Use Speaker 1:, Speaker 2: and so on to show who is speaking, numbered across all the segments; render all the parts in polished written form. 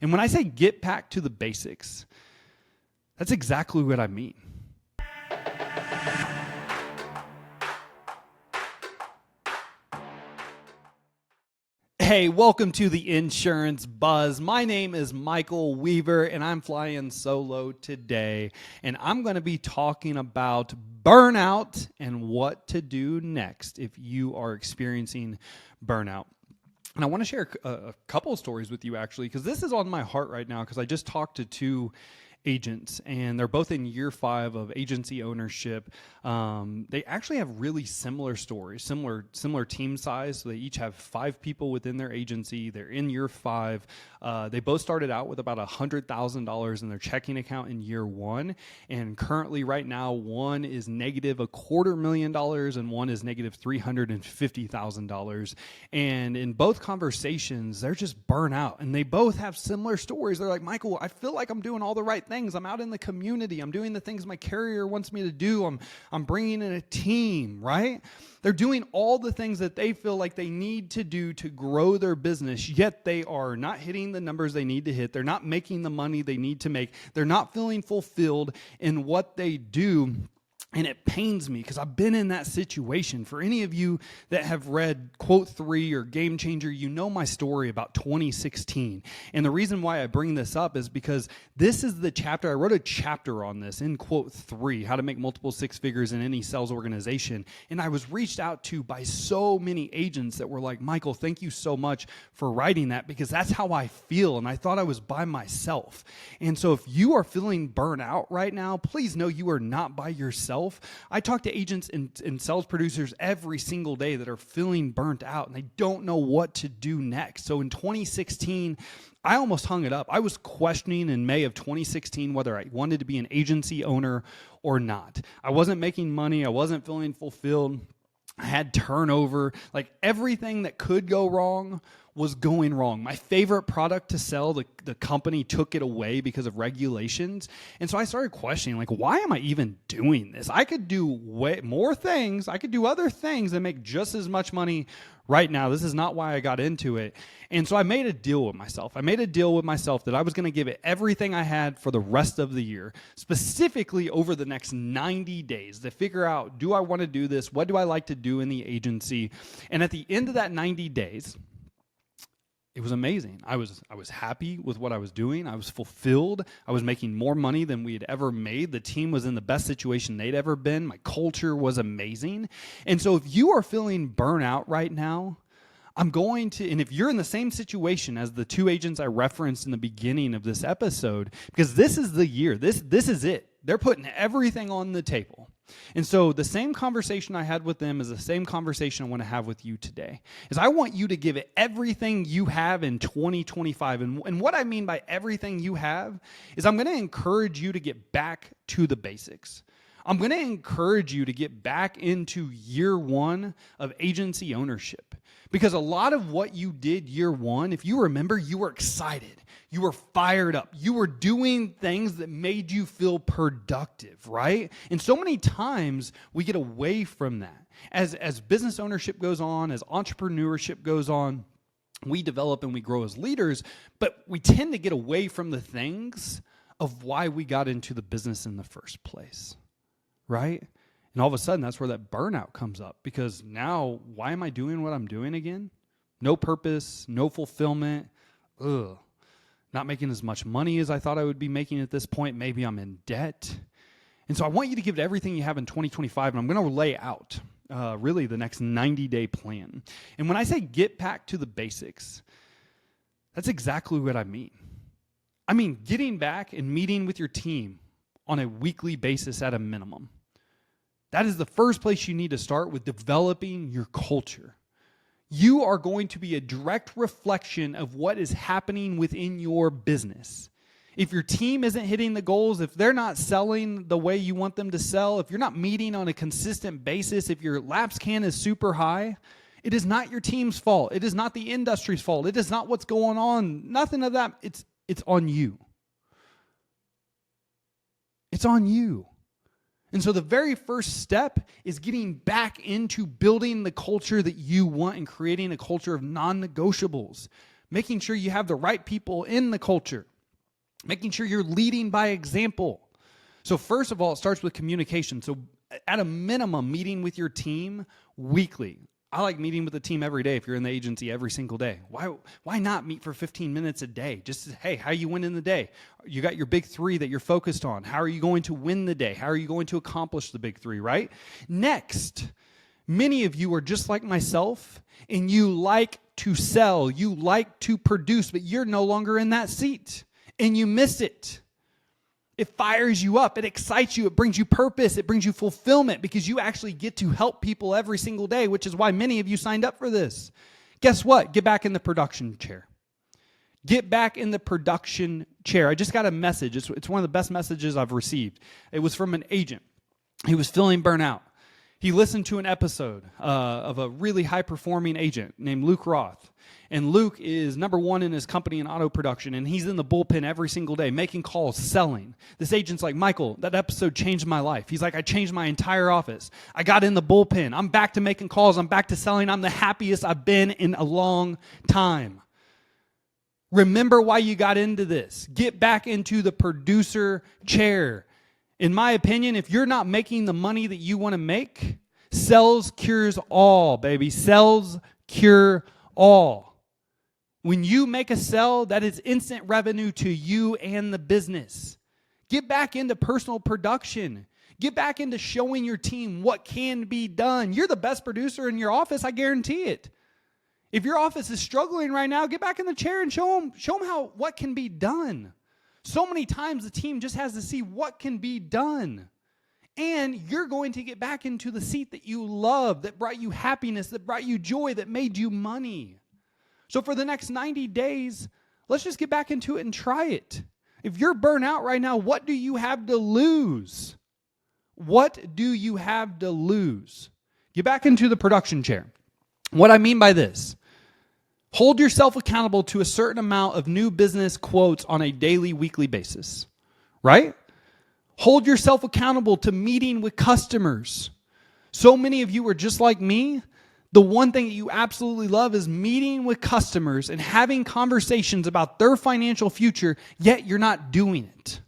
Speaker 1: And when I say get back to the basics, that's exactly what I mean. Hey, welcome to the Insurance Buzz. My name is Michael Weaver, and I'm flying solo today. And I'm going to be talking about burnout and what to do next if you are experiencing burnout. And I want to share a couple of stories with you, actually, because this is on my heart right now, because I just talked to two agents, and they're both in year 5 of agency ownership. They actually have really similar stories, similar team size. So they each have 5 people within their agency. They're in year 5. They both started out with about $100,000 in their checking account in year 1, and currently right now one is negative $250,000 and one is negative $350,000. And in both conversations, they're just burnt out, and they both have similar stories. They're like, Michael, I feel like I'm doing all the right things. I'm out in the community. I'm doing the things my carrier wants me to do. I'm bringing in a team, right? They're doing all the things that they feel like they need to do to grow their business, yet they are not hitting the numbers they need to hit. They're not making the money they need to make. They're not feeling fulfilled in what they do. And it pains me because I've been in that situation. For any of you that have read Quote 3 or Game Changer, you know my story about 2016. And the reason why I bring this up is because this is the chapter. I wrote a chapter on this in Quote 3, how to make multiple 6 figures in any sales organization. And I was reached out to by so many agents that were like, Michael, thank you so much for writing that, because that's how I feel. And I thought I was by myself. And so if you are feeling burnt out right now, please know you are not by yourself. I talk to agents and sales producers every single day that are feeling burnt out and they don't know what to do next. So in 2016, I almost hung it up. I was questioning in May of 2016 whether I wanted to be an agency owner or not. I wasn't making money. I wasn't feeling fulfilled. I had turnover. Like everything that could go wrong was going wrong. My favorite product to sell, the company took it away because of regulations. And so I started questioning, like, why am I even doing this? I could do way more things. I could do other things that make just as much money right now. This is not why I got into it. And so I made a deal with myself. I made a deal with myself that I was going to give it everything I had for the rest of the year, specifically over the next 90 days to figure out, do I want to do this? What do I like to do in the agency? And at the end of that 90 days, it was amazing. I was happy with what I was doing. I was fulfilled. I was making more money than we had ever made. The team was in the best situation they'd ever been. My culture was amazing. And so if you are feeling burnout right now, and if you're in the same situation as the 2 agents I referenced in the beginning of this episode, because this is the year, this is it. They're putting everything on the table. And so the same conversation I had with them is the same conversation I want to have with you today. Is I want you to give it everything you have in 2025. And what I mean by everything you have is I'm going to encourage you to get back to the basics. I'm going to encourage you to get back into year 1 of agency ownership. Because a lot of what you did year 1, if you remember, you were excited. You were fired up. You were doing things that made you feel productive, right? And so many times we get away from that. As business ownership goes on, as entrepreneurship goes on, we develop and we grow as leaders, but we tend to get away from the things of why we got into the business in the first place, right? And all of a sudden, that's where that burnout comes up, because now, why am I doing what I'm doing again? No purpose, no fulfillment, not making as much money as I thought I would be making at this point. Maybe I'm in debt. And so I want you to give it everything you have in 2025, and I'm going to lay out really the next 90-day plan. And when I say get back to the basics, that's exactly what I mean. I mean getting back and meeting with your team on a weekly basis at a minimum. That is the first place you need to start, with developing your culture. You are going to be a direct reflection of what is happening within your business. If your team isn't hitting the goals, if they're not selling the way you want them to sell, if you're not meeting on a consistent basis, if your lapse can is super high, it is not your team's fault. It is not the industry's fault. It is not what's going on. Nothing of that. It's on you. It's on you. And so the very first step is getting back into building the culture that you want and creating a culture of non-negotiables. making sure you have the right people in the culture, making sure you're leading by example. So first of all, it starts with communication. So at a minimum, meeting with your team weekly. I like meeting with the team every day if you're in the agency every single day. Why not meet for 15 minutes a day? Just, hey, how you win in the day? You got your big three that you're focused on. How are you going to win the day? How are you going to accomplish the big three, right? Next, many of you are just like myself, and you like to sell. You like to produce, but you're no longer in that seat, and you miss it. It fires you up. It excites you. It brings you purpose. It brings you fulfillment because you actually get to help people every single day, which is why many of you signed up for this. Guess what? Get back in the production chair. Get back in the production chair. I just got a message. It's one of the best messages I've received. It was from an agent. He was feeling burnout. He listened to an episode of a really high-performing agent named Luke Roth. And Luke is number one in his company in auto production, and he's in the bullpen every single day, making calls, selling. This agent's like, Michael, that episode changed my life. He's like, I changed my entire office. I got in the bullpen. I'm back to making calls. I'm back to selling. I'm the happiest I've been in a long time. Remember why you got into this. Get back into the producer chair. In my opinion, if you're not making the money that you want to make, sales cures all, baby. Sales cure all. When you make a sell, that is instant revenue to you and the business. Get back into personal production. Get back into showing your team what can be done. You're the best producer in your office, I guarantee it. If your office is struggling right now, get back in the chair and show them what can be done. So many times the team just has to see what can be done. And you're going to get back into the seat that you love, that brought you happiness, that brought you joy, that made you money. So for the next 90 days, let's just get back into it and try it. If you're burnt out right now, what do you have to lose? What do you have to lose? Get back into the production chair. What I mean by this, hold yourself accountable to a certain amount of new business quotes on a daily, weekly basis, right? Hold yourself accountable to meeting with customers. So many of you are just like me. The one thing that you absolutely love is meeting with customers and having conversations about their financial future, yet you're not doing it.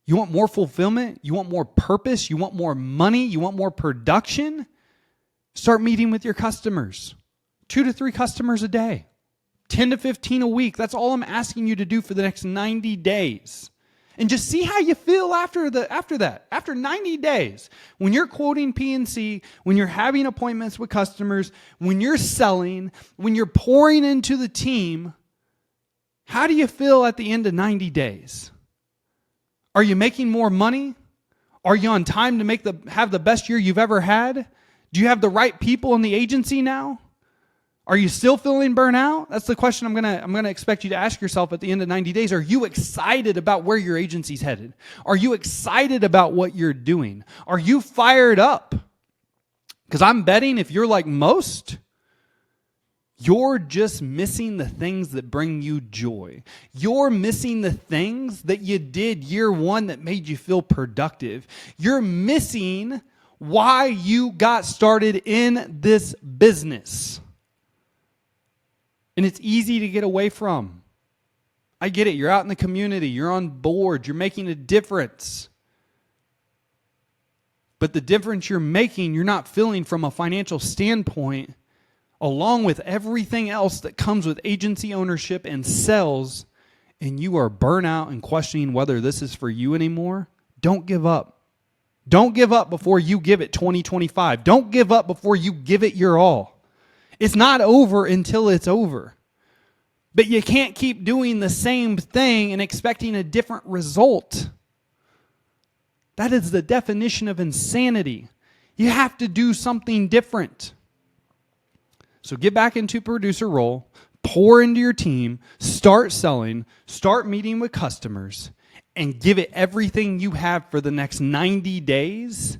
Speaker 1: You want more fulfillment? You want more purpose? You want more money? You want more production? Start meeting with your customers. 2 to 3 customers a day. 10 to 15 a week. That's all I'm asking you to do for the next 90 days. And just see how you feel after that. After 90 days, when you're quoting P&C, when you're having appointments with customers, when you're selling, when you're pouring into the team, how do you feel at the end of 90 days? Are you making more money? Are you on time to have the best year you've ever had? Do you have the right people in the agency now? Are you still feeling burnout? That's the question I'm gonna expect you to ask yourself at the end of 90 days. Are you excited about where your agency's headed? Are you excited about what you're doing? Are you fired up? Because I'm betting if you're like most, you're just missing the things that bring you joy. You're missing the things that you did year one that made you feel productive. You're missing why you got started in this business. And it's easy to get away from. I get it. You're out in the community. You're on board. You're making a difference. But the difference you're making, you're not feeling from a financial standpoint, along with everything else that comes with agency ownership and sales, and you are burnt out and questioning whether this is for you anymore. Don't give up. Don't give up before you give it 2025. Don't give up before you give it your all. It's not over until it's over. But you can't keep doing the same thing and expecting a different result. That is the definition of insanity. You have to do something different. So get back into producer role, pour into your team, start selling, start meeting with customers, and give it everything you have for the next 90 days.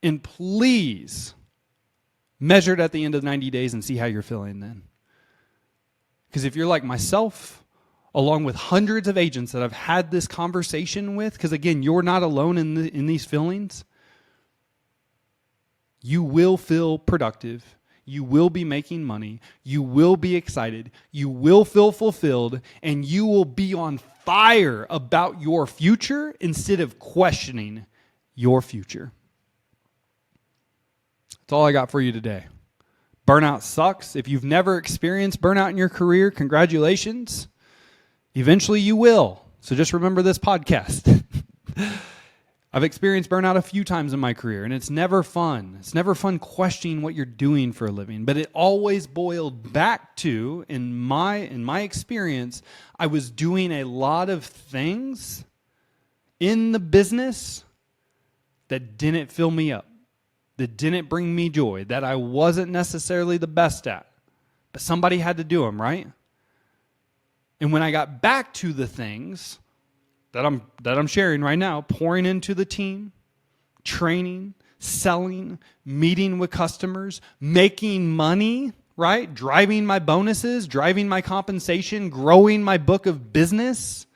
Speaker 1: And please measure it at the end of 90 days and see how you're feeling then. Because if you're like myself, along with hundreds of agents that I've had this conversation with, because again, you're not alone in these feelings, you will feel productive. you will be making money, you will be excited, you will feel fulfilled, and you will be on fire about your future instead of questioning your future. That's all I got for you today. Burnout sucks. If you've never experienced burnout in your career, congratulations. Eventually you will. So just remember this podcast. I've experienced burnout a few times in my career, and it's never fun. It's never fun questioning what you're doing for a living, but it always boiled back to, in my experience, I was doing a lot of things in the business that didn't fill me up, that didn't bring me joy, that I wasn't necessarily the best at, but somebody had to do them, right? And when I got back to the things that I'm sharing right now, pouring into the team, training, selling, meeting with customers, making money, right? Driving my bonuses, driving my compensation, growing my book of business.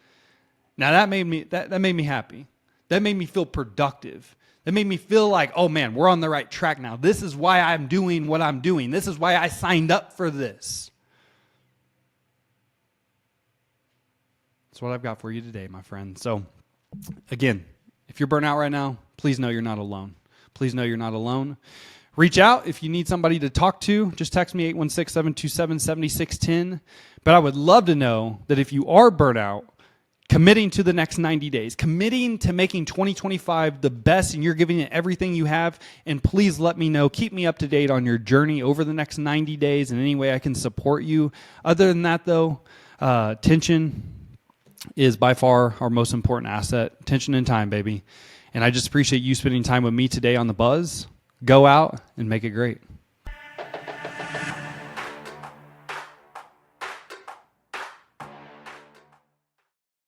Speaker 1: Now that made me happy. That made me feel productive. That made me feel like, oh man, we're on the right track now. This is why I'm doing what I'm doing. This is why I signed up for this. That's what I've got for you today, my friend. So, again, if you're burnt out right now, please know you're not alone. Please know you're not alone. Reach out if you need somebody to talk to. Just text me 816-727-7610. But I would love to know that if you are burnt out, committing to the next 90 days, committing to making 2025 the best, and you're giving it everything you have, and please let me know. Keep me up to date on your journey over the next 90 days in any way I can support you. Other than that, though, attention is by far our most important asset. Attention and time, baby. And I just appreciate you spending time with me today on The Buzz. Go out and make it great.